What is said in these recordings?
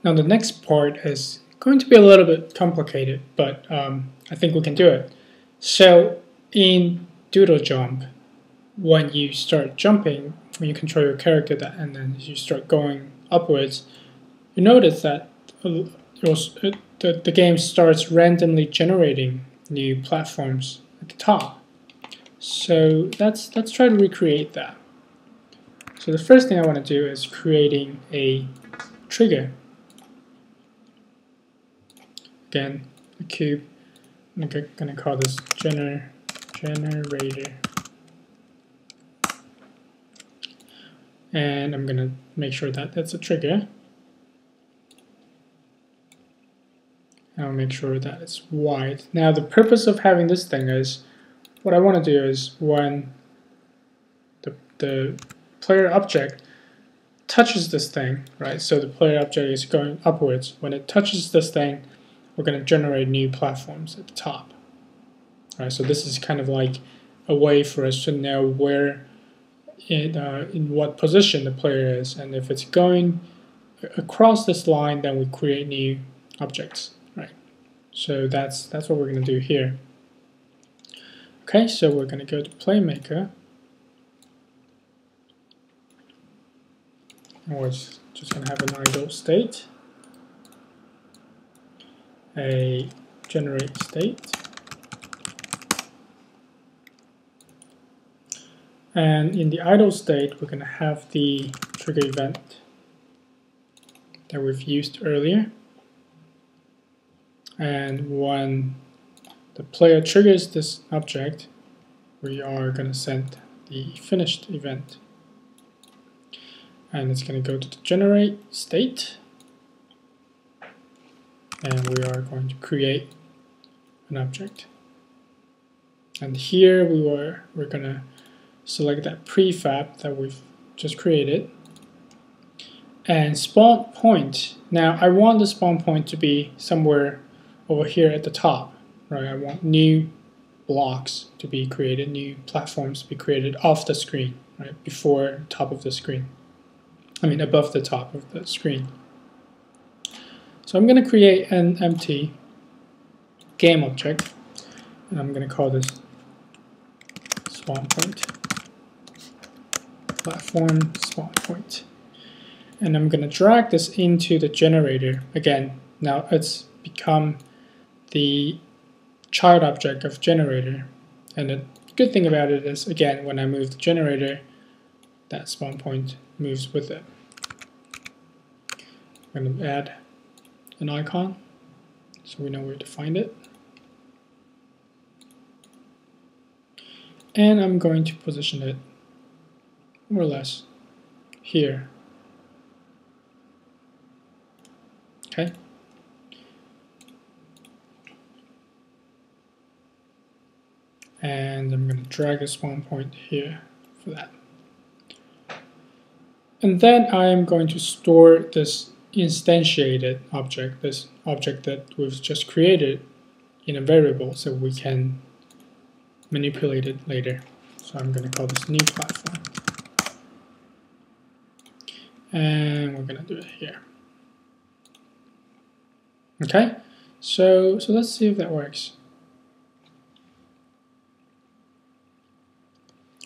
Now the next part is going to be a little bit complicated, but I think we can do it. So in doodle jump, when you start jumping, when you control your character and then you start going upwards, you notice that the game starts randomly generating new platforms at the top. So let's try to recreate that. So the first thing I want to do is creating a trigger. Again, a cube. I'm going to call this generator. And I'm going to make sure that that's a trigger. And I'll make sure that it's wide. Now the purpose of having this thing is, what I want to do is when the player object touches this thing, right? So the player object is going upwards. When it touches this thing, we're going to generate new platforms at the top. Right? So this is kind of like a way for us to know where, in what position the player is, and if it's going across this line, then we create new objects, right? So that's what we're going to do here. Okay, so we're going to go to Playmaker. And we're just going to have an idle state, a generate state, and in the idle state we're going to have the trigger event that we've used earlier, and when the player triggers this object, we are going to send the finished event. And it's going to go to the generate state, and we are going to create an object. And here we're going to select that prefab that we've just created, and spawn point. Now I want the spawn point to be somewhere over here at the top, right? I want new blocks to be created, new platforms to be created off the screen, right? Before top of the screen. I mean above the top of the screen. So I'm going to create an empty game object, and I'm going to call this spawn point, platform spawn point. And I'm going to drag this into the generator. Again, now it's become the child object of generator. And the good thing about it is, again, when I move the generator, that spawn point moves with it. I'm going to add an icon so we know where to find it. And I'm going to position it more or less here. Okay. And I'm going to drag a spawn point here for that. And then I'm going to store this instantiated object, this object that we've just created, in a variable so we can manipulate it later. So I'm going to call this new platform. And we're going to do it here. Okay, so let's see if that works.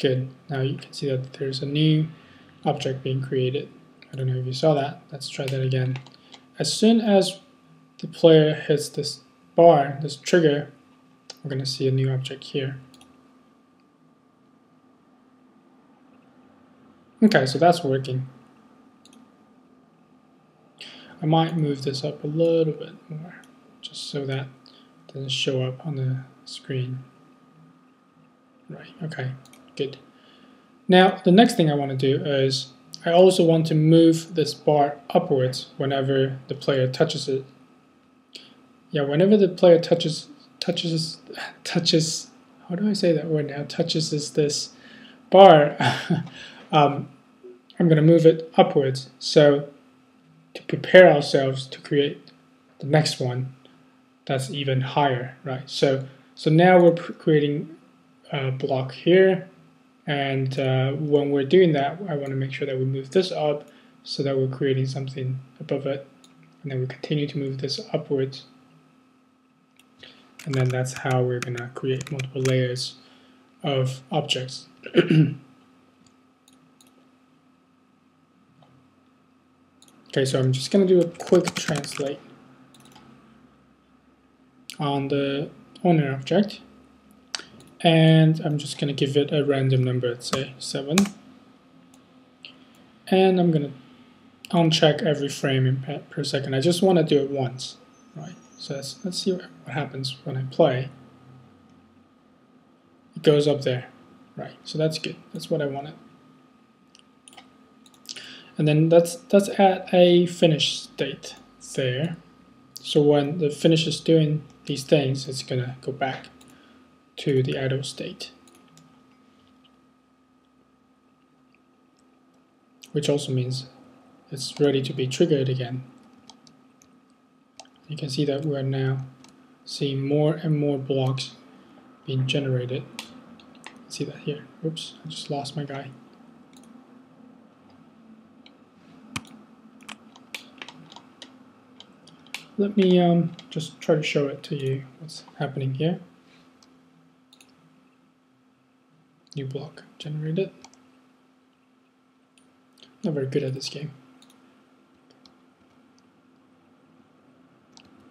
Good. Now you can see that there's a new object being created. I don't know if you saw that. Let's try that again. As soon as the player hits this bar, this trigger, we're going to see a new object here. Okay, so that's working. I might move this up a little bit more, just so that it doesn't show up on the screen. Right, okay, good. Now, the next thing I want to do is I also want to move this bar upwards whenever the player touches it. Yeah, whenever the player touches, how do I say that word now? Touches this bar, I'm going to move it upwards. So to prepare ourselves to create the next one that's even higher, right? So now we're creating a block here. And when we're doing that, I want to make sure that we move this up so that we're creating something above it. and then we continue to move this upwards, and then that's how we're going to create multiple layers of objects. Okay, so I'm just going to do a quick translate on the owner object, and I'm just going to give it a random number, let's say 7, and I'm going to uncheck every frame per second. I just want to do it once, right? So let's see what happens when I play. It goes up there, right? So that's good. That's what I wanted. And then let's add a finish state there. So when the finish is doing these things, it's gonna go back to the idle state, which also means it's ready to be triggered again. You can see that we're now seeing more and more blocks being generated. See that here. Oops, I just lost my guy. Let me just try to show it to you what's happening here. New block generated. Not very good at this game.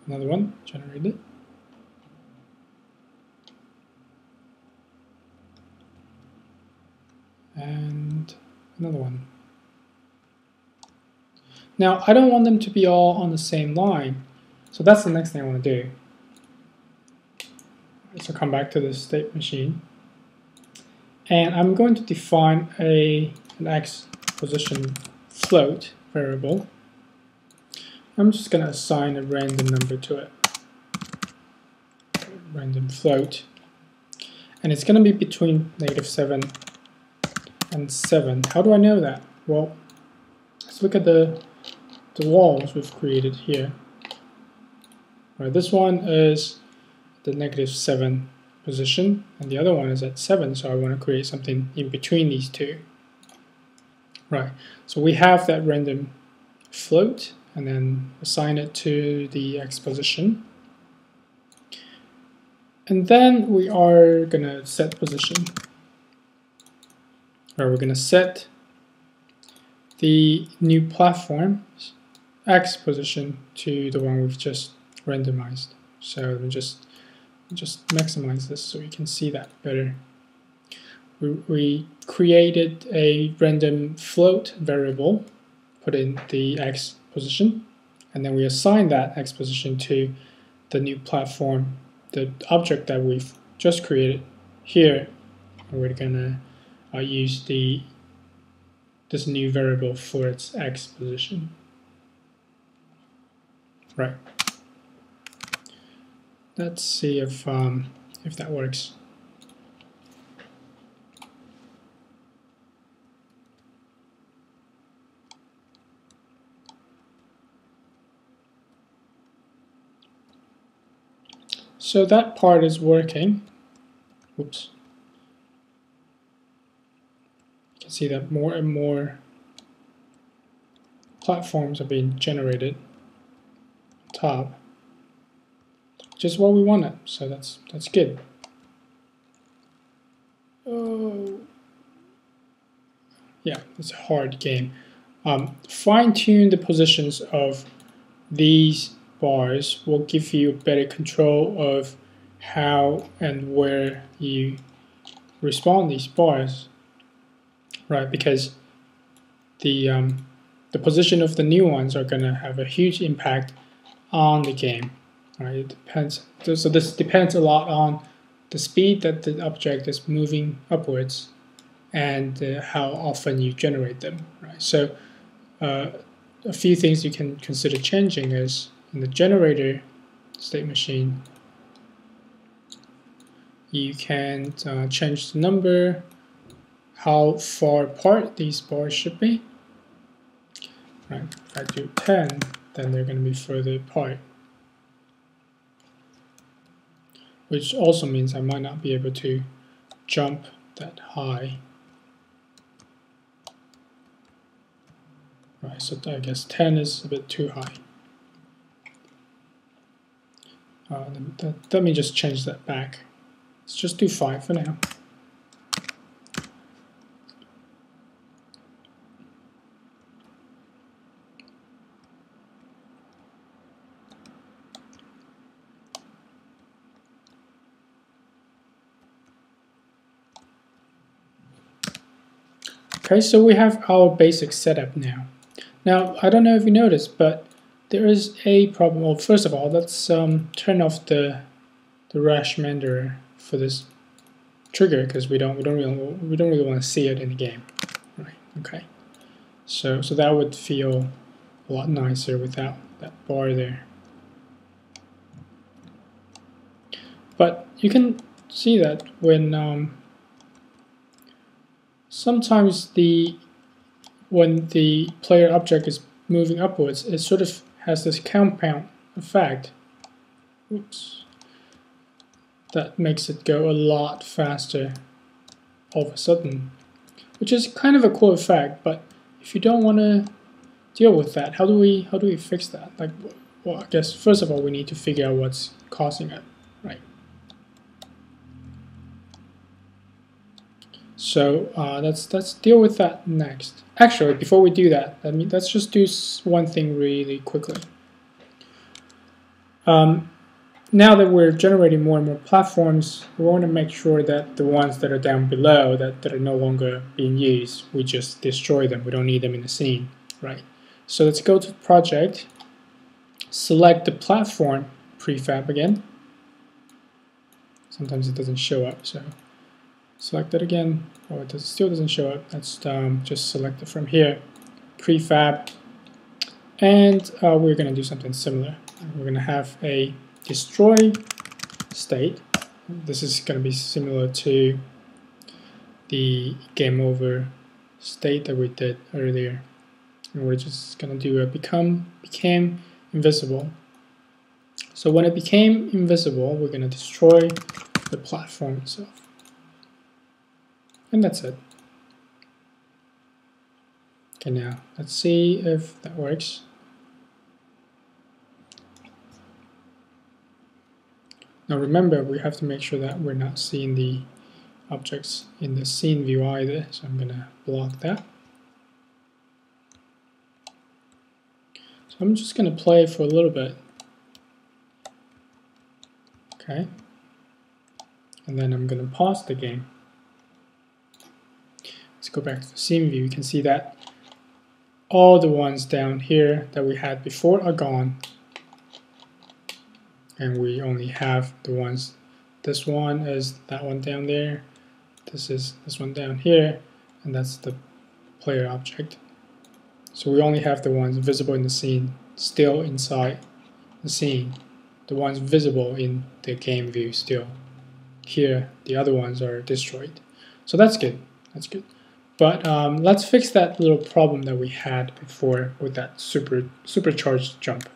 Another one generated. And another one. Now I don't want them to be all on the same line, so that's the next thing I want to do. So come back to the state machine, and I'm going to define an x position float variable. I'm just going to assign a random number to it, random float, and it's going to be between -7 and 7. How do I know that? Well, let's look at the walls we've created here. Right, this one is the -7 position, and the other one is at 7, so I want to create something in between these two. Right, so we have that random float, and then assign it to the x position. And then we are going to set position. Or we're going to set the new platform's x position to the one we've just randomized. So let me just maximize this so we can see that better. We created a random float variable, put in the x position, and then we assign that x position to the new platform, the object that we've just created here. And we're gonna use this new variable for its x position. Right. Let's see if that works. So that part is working. Oops. You can see that more and more platforms are being generated on top. Just what we wanted, so that's good. Oh, yeah, it's a hard game. Fine-tune the positions of these bars will give you better control of how and where you respawn these bars, right? Because the position of the new ones are going to have a huge impact on the game, right? It depends. So this depends a lot on the speed that the object is moving upwards and how often you generate them, right? So a few things you can consider changing is in the generator state machine, you can change the number, how far apart these bars should be. Right. If I do 10, then they're going to be further apart, which also means I might not be able to jump that high. Right, so I guess 10 is a bit too high. Let me just change that back. Let's just do 5 for now. Okay, so we have our basic setup now. Now, I don't know if you noticed, but there is a problem. Well, first of all, let's turn off the rush renderer for this trigger because we don't really want to see it in the game, right? Okay, so that would feel a lot nicer without that bar there. But you can see that when sometimes when the player object is moving upwards, it sort of has this compound effect. Oops. That makes it go a lot faster all of a sudden, which is kind of a cool effect. But if you don't want to deal with that, how do we fix that? Like, well, I guess first of all we need to figure out what's causing it, right? So let's deal with that next. Actually, before we do that, let's just do one thing really quickly. Now that we're generating more and more platforms, we want to make sure that the ones that are down below that are no longer being used, we just destroy them. We don't need them in the scene, right? So let's go to project, select the platform prefab again. Sometimes it doesn't show up, so select it again. Oh, it still doesn't show up. Let's just select it from here, prefab, and we're going to do something similar. We're going to have a destroy state. This is going to be similar to the game over state that we did earlier. And we're just going to do a became invisible. So when it became invisible, we're going to destroy the platform itself. And that's it. Okay, now let's see if that works. Now remember, we have to make sure that we're not seeing the objects in the scene view either, so I'm going to block that. So I'm just going to play for a little bit. Okay. And then I'm going to pause the game. Let's go back to the scene view. You can see that all the ones down here that we had before are gone. And we only have the ones, this one is that one down there, this is this one down here, and that's the player object. So we only have the ones visible in the scene still inside the scene, the ones visible in the game view still. Here, the other ones are destroyed. So that's good, that's good. But let's fix that little problem that we had before with that supercharged jump.